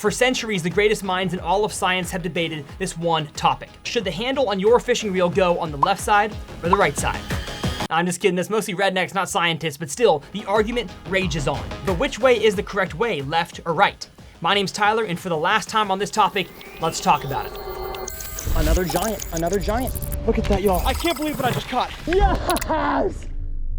For centuries, the greatest minds in all of science have debated this one topic. Should the handle on your fishing reel go on the left side or the right side? I'm just kidding, that's mostly rednecks, not scientists, but still, the argument rages on. But which way is the correct way, left or right? My name's Tyler, and for the last time on this topic, let's talk about it. Another giant, another giant. Look at that, y'all. I can't believe what I just caught. Yes!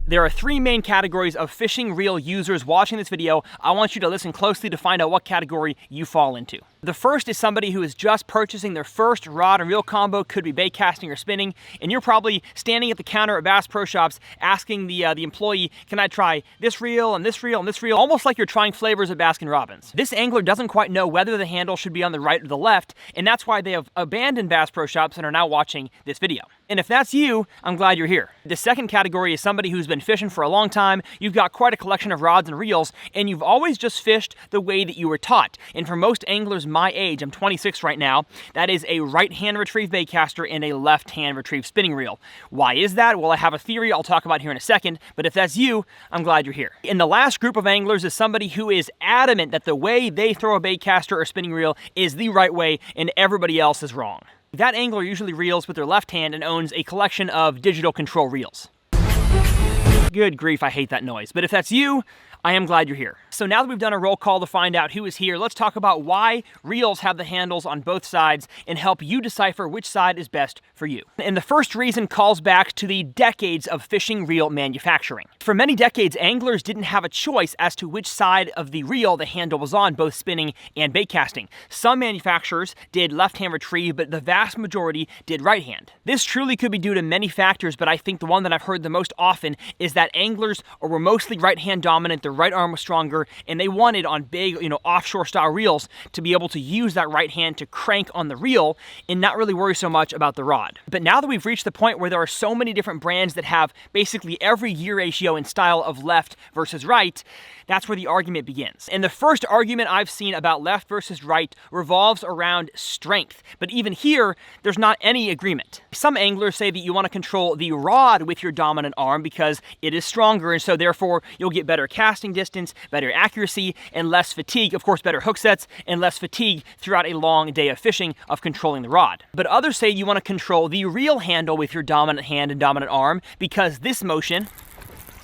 There are three main categories of fishing reel users watching this video. I want you to listen closely to find out what category you fall into. The first is somebody who is just purchasing their first rod and reel combo, could be bait casting or spinning, and you're probably standing at the counter at Bass Pro Shops asking the employee, can I try this reel and this reel and this reel, almost like you're trying flavors at Baskin Robbins. This angler doesn't quite know whether the handle should be on the right or the left, and that's why they have abandoned Bass Pro Shops and are now watching this video. And if that's you, I'm glad you're here. The second category is somebody who's been fishing for a long time, you've got quite a collection of rods and reels, and you've always just fished the way that you were taught. And for most anglers my age, I'm 26 right now, that is a right-hand retrieve baitcaster and a left-hand retrieve spinning reel. Why is that? Well, I have a theory I'll talk about here in a second, but if that's you, I'm glad you're here. And the last group of anglers is somebody who is adamant that the way they throw a baitcaster or spinning reel is the right way and everybody else is wrong. That angler usually reels with their left hand and owns a collection of digital control reels. Good grief, I hate that noise. But if that's you, I am glad you're here. So now that we've done a roll call to find out who is here, let's talk about why reels have the handles on both sides and help you decipher which side is best for you. And the first reason calls back to the decades of fishing reel manufacturing. For many decades, anglers didn't have a choice as to which side of the reel the handle was on, both spinning and bait casting. Some manufacturers did left-hand retrieve, but the vast majority did right-hand. This truly could be due to many factors, but I think the one that I've heard the most often is that anglers were mostly right-hand dominant. Their right arm was stronger, and they wanted on big, offshore style reels to be able to use that right hand to crank on the reel and not really worry so much about the rod. But now that we've reached the point where there are so many different brands that have basically every gear ratio and style of left versus right, that's where the argument begins. And the first argument I've seen about left versus right revolves around strength. But even here, there's not any agreement. Some anglers say that you want to control the rod with your dominant arm because it is stronger, and so therefore you'll get better casting distance, better accuracy, and less fatigue. Of course, better hook sets and less fatigue throughout a long day of fishing of controlling the rod. But others say you want to control the reel handle with your dominant hand and dominant arm because this motion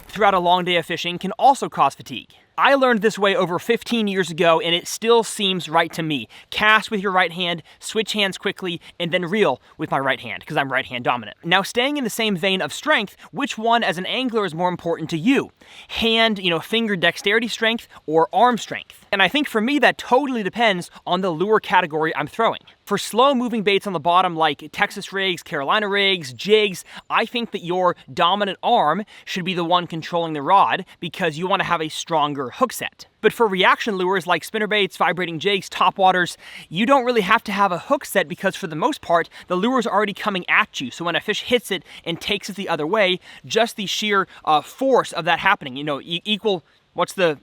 throughout a long day of fishing can also cause fatigue. I learned this way over 15 years ago, and it still seems right to me. Cast with your right hand, switch hands quickly, and then reel with my right hand, because I'm right hand dominant. Now, staying in the same vein of strength, which one as an angler is more important to you? Hand, finger dexterity strength, or arm strength? And I think for me, that totally depends on the lure category I'm throwing. For slow-moving baits on the bottom like Texas rigs, Carolina rigs, jigs, I think that your dominant arm should be the one controlling the rod because you want to have a stronger hook set. But for reaction lures like spinnerbaits, vibrating jigs, topwaters, you don't really have to have a hook set because for the most part, the lure is already coming at you. So when a fish hits it and takes it the other way, just the sheer force of that happening, equal, what's the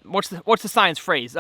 science phrase?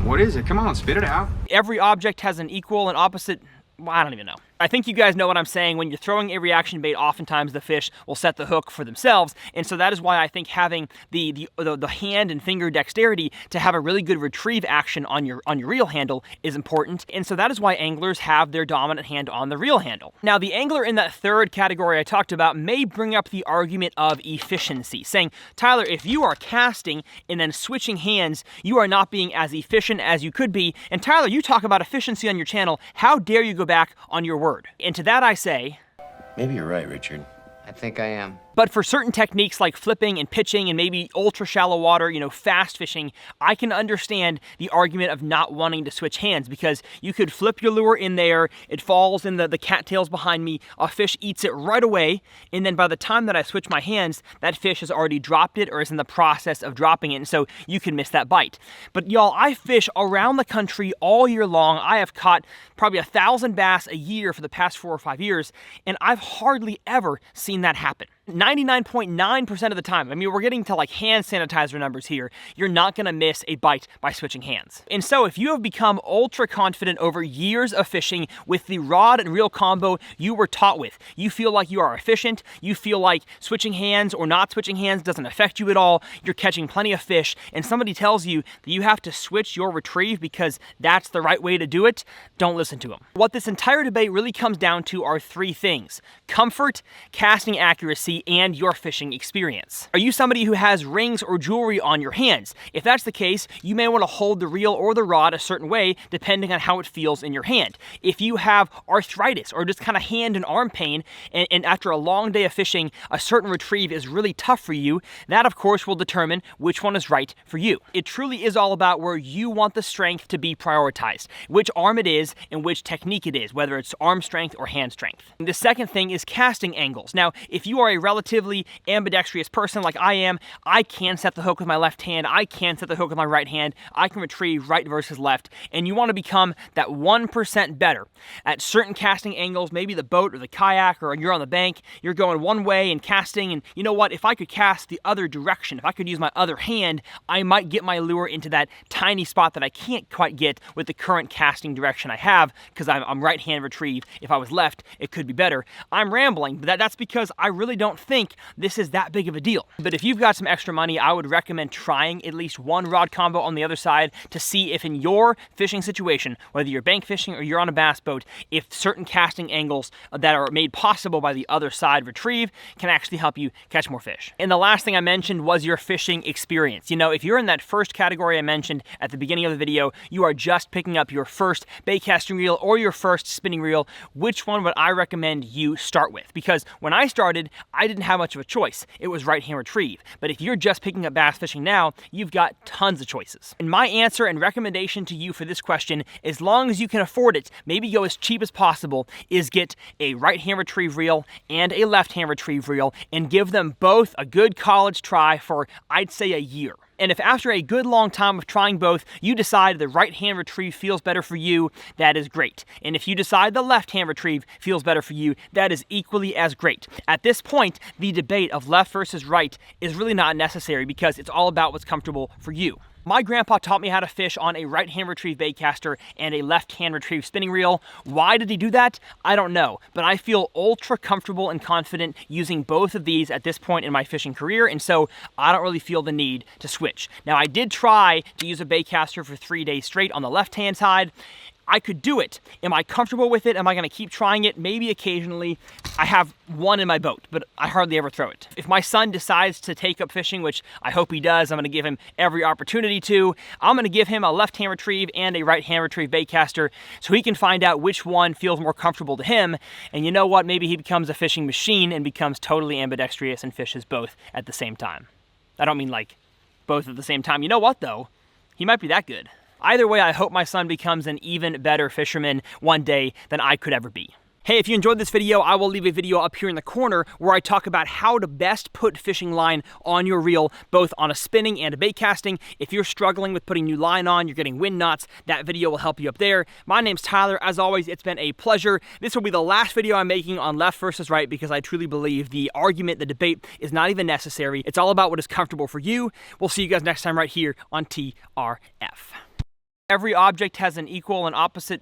What is it? Come on, spit it out. Every object has an equal and opposite, I don't even know. I think you guys know what I'm saying. When you're throwing a reaction bait, oftentimes the fish will set the hook for themselves. And so that is why I think having the hand and finger dexterity to have a really good retrieve action on your reel handle is important. And so that is why anglers have their dominant hand on the reel handle. Now, the angler in that third category I talked about may bring up the argument of efficiency, saying, Tyler, if you are casting and then switching hands, you are not being as efficient as you could be. And Tyler, you talk about efficiency on your channel. How dare you go back on your word? And to that I say, maybe you're right, Richard. I think I am. But for certain techniques like flipping and pitching and maybe ultra shallow water, fast fishing, I can understand the argument of not wanting to switch hands because you could flip your lure in there, it falls in the cattails behind me, a fish eats it right away, and then by the time that I switch my hands, that fish has already dropped it or is in the process of dropping it, and so you can miss that bite. But y'all, I fish around the country all year long. I have caught probably 1,000 bass a year for the past 4 or 5 years, and I've hardly ever seen that happen. 99.9% of the time, I mean, we're getting to like hand sanitizer numbers here, you're not gonna miss a bite by switching hands. And so if you have become ultra confident over years of fishing with the rod and reel combo you were taught with, you feel like you are efficient, you feel like switching hands or not switching hands doesn't affect you at all, you're catching plenty of fish, and somebody tells you that you have to switch your retrieve because that's the right way to do it, don't listen to them. What this entire debate really comes down to are three things: comfort, casting accuracy, and your fishing experience. Are you somebody who has rings or jewelry on your hands? If that's the case, you may want to hold the reel or the rod a certain way depending on how it feels in your hand. If you have arthritis or just kind of hand and arm pain, and after a long day of fishing, a certain retrieve is really tough for you, that of course will determine which one is right for you. It truly is all about where you want the strength to be prioritized, which arm it is and which technique it is, whether it's arm strength or hand strength. And the second thing is casting angles. Now, if you are a relatively ambidextrous person like I am, I can set the hook with my left hand, I can set the hook with my right hand, I can retrieve right versus left, and you want to become that 1% better at certain casting angles, maybe the boat or the kayak, or you're on the bank, you're going one way and casting, and you know what, if I could cast the other direction, if I could use my other hand, I might get my lure into that tiny spot that I can't quite get with the current casting direction I have, because I'm right hand retrieve. If I was left, it could be better. I'm rambling, but that's because I really don't think this is that big of a deal. But if you've got some extra money, I would recommend trying at least one rod combo on the other side to see if in your fishing situation, whether you're bank fishing or you're on a bass boat, if certain casting angles that are made possible by the other side retrieve can actually help you catch more fish. And the last thing I mentioned was your fishing experience. You know, if you're in that first category I mentioned at the beginning of the video, you are just picking up your first bait casting reel or your first spinning reel, which one would I recommend you start with? Because when I started, I didn't have much of a choice. It was right hand retrieve. But if you're just picking up bass fishing now, you've got tons of choices. And my answer and recommendation to you for this question, as long as you can afford it, maybe go as cheap as possible, is get a right hand retrieve reel and a left hand retrieve reel and give them both a good college try for, I'd say, a year. And if after a good long time of trying both, you decide the right hand retrieve feels better for you, that is great. And if you decide the left hand retrieve feels better for you, that is equally as great. At this point, the debate of left versus right is really not necessary because it's all about what's comfortable for you. My grandpa taught me how to fish on a right-hand retrieve baitcaster and a left-hand retrieve spinning reel. Why did he do that? I don't know, but I feel ultra comfortable and confident using both of these at this point in my fishing career, and so I don't really feel the need to switch. Now, I did try to use a baitcaster for 3 days straight on the left-hand side. I could do it. Am I comfortable with it? Am I going to keep trying it? Maybe occasionally. I have one in my boat, but I hardly ever throw it. If my son decides to take up fishing, which I hope he does, I'm going to give him every opportunity to. I'm going to give him a left-hand retrieve and a right-hand retrieve baitcaster so he can find out which one feels more comfortable to him. And you know what? Maybe he becomes a fishing machine and becomes totally ambidextrous and fishes both at the same time. I don't mean like both at the same time. You know what, though? He might be that good. Either way, I hope my son becomes an even better fisherman one day than I could ever be. Hey, if you enjoyed this video, I will leave a video up here in the corner where I talk about how to best put fishing line on your reel, both on a spinning and a bait casting. If you're struggling with putting new line on, you're getting wind knots, that video will help you up there. My name's Tyler. As always, it's been a pleasure. This will be the last video I'm making on left versus right because I truly believe the argument, the debate is not even necessary. It's all about what is comfortable for you. We'll see you guys next time right here on TRF. Every object has an equal and opposite